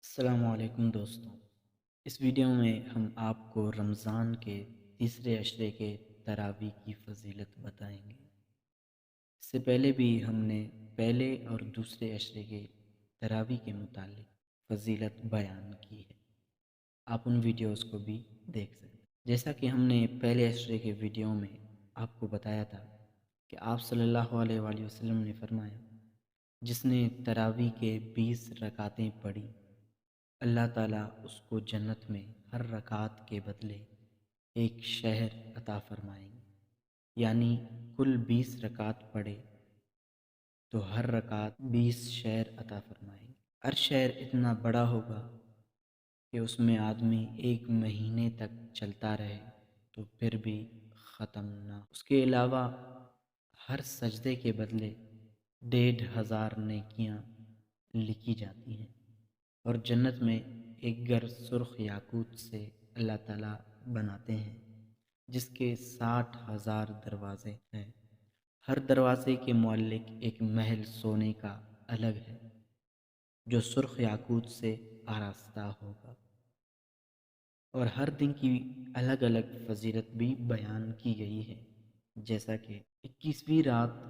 السلام علیکم دوستوں، اس ویڈیو میں ہم آپ کو رمضان کے تیسرے عشرے کے تراویح کی فضیلت بتائیں گے۔ اس سے پہلے بھی ہم نے پہلے اور دوسرے عشرے کے تراویح کے متعلق فضیلت بیان کی ہے۔ آپ ان ویڈیوز کو بھی دیکھ سکتے ہیں۔ جیسا کہ ہم نے پہلے عشرے کے ویڈیو میں آپ کو بتایا تھا کہ آپ صلی اللہ علیہ وآلہ وسلم نے فرمایا، جس نے تراویح کے 20 رکعتیں پڑھی، اللہ تعالیٰ اس کو جنت میں ہر رکعت کے بدلے ایک شہر عطا فرمائیں گے۔ یعنی کل 20 رکعت پڑھے تو ہر رکعت 20 شہر عطا فرمائیں گے۔ ہر شہر اتنا بڑا ہوگا کہ اس میں آدمی ایک مہینے تک چلتا رہے تو پھر بھی ختم نہ۔ اس کے علاوہ ہر سجدے کے بدلے 1500 نیکیاں لکھی جاتی ہیں، اور جنت میں ایک گھر سرخ یاقوت سے اللہ تعالیٰ بناتے ہیں جس کے 60,000 دروازے ہیں۔ ہر دروازے کے معلق ایک محل سونے کا الگ ہے جو سرخ یاقوت سے آراستہ ہوگا، اور ہر دن کی الگ الگ فضیلت بھی بیان کی گئی ہے۔ جیسا کہ 21ویں رات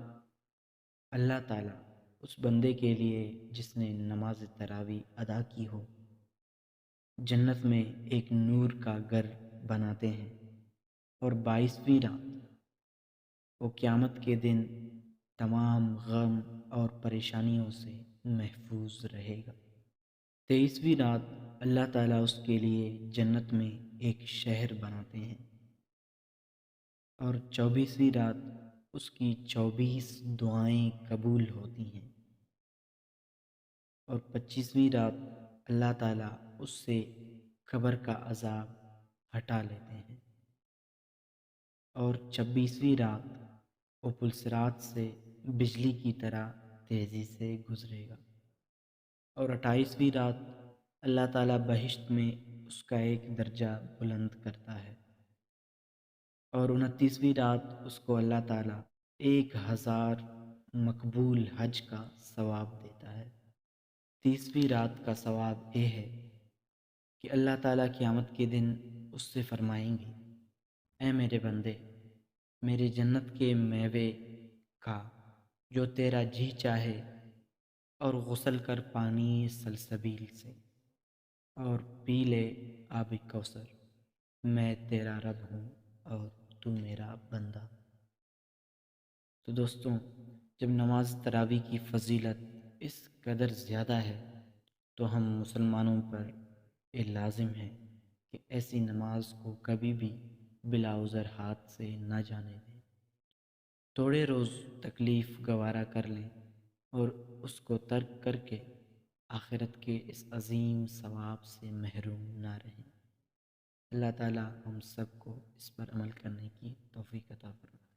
اللہ تعالیٰ اس بندے کے لیے جس نے نماز تراویح ادا کی ہو، جنت میں ایک نور کا گھر بناتے ہیں، اور 22ویں رات وہ قیامت کے دن تمام غم اور پریشانیوں سے محفوظ رہے گا۔ 23ویں رات اللہ تعالیٰ اس کے لیے جنت میں ایک شہر بناتے ہیں، اور 24ویں رات اس کی 24 دعائیں قبول ہوتی ہیں، اور 25ویں رات اللہ تعالیٰ اس سے قبر کا عذاب ہٹا لیتے ہیں، اور 26ویں رات وہ پلسرات سے بجلی کی طرح تیزی سے گزرے گا، اور 28ویں رات اللہ تعالیٰ بہشت میں اس کا ایک درجہ بلند کرتا ہے، اور 29ویں رات اس کو اللہ تعالیٰ 1000 مقبول حج کا ثواب دیتا ہے۔ 30ویں رات کا ثواب یہ ہے کہ اللہ تعالیٰ قیامت کے دن اس سے فرمائیں گے، اے میرے بندے، میرے جنت کے میوے کھا جو تیرا جی چاہے، اور غسل کر پانی سلسبیل سے، اور پی لے آب کوثر، میں تیرا رب ہوں اور تو میرا بندہ۔ تو دوستوں، جب نماز تراویح کی فضیلت اس قدر زیادہ ہے تو ہم مسلمانوں پر یہ لازم ہے کہ ایسی نماز کو کبھی بھی بلا عذر ہاتھ سے نہ جانے دیں۔ تھوڑے روز تکلیف گوارا کر لیں اور اس کو ترک کر کے آخرت کے اس عظیم ثواب سے محروم نہ رہیں۔ اللہ تعالیٰ ہم سب کو اس پر عمل کرنے کی توفیق عطا فرمائے۔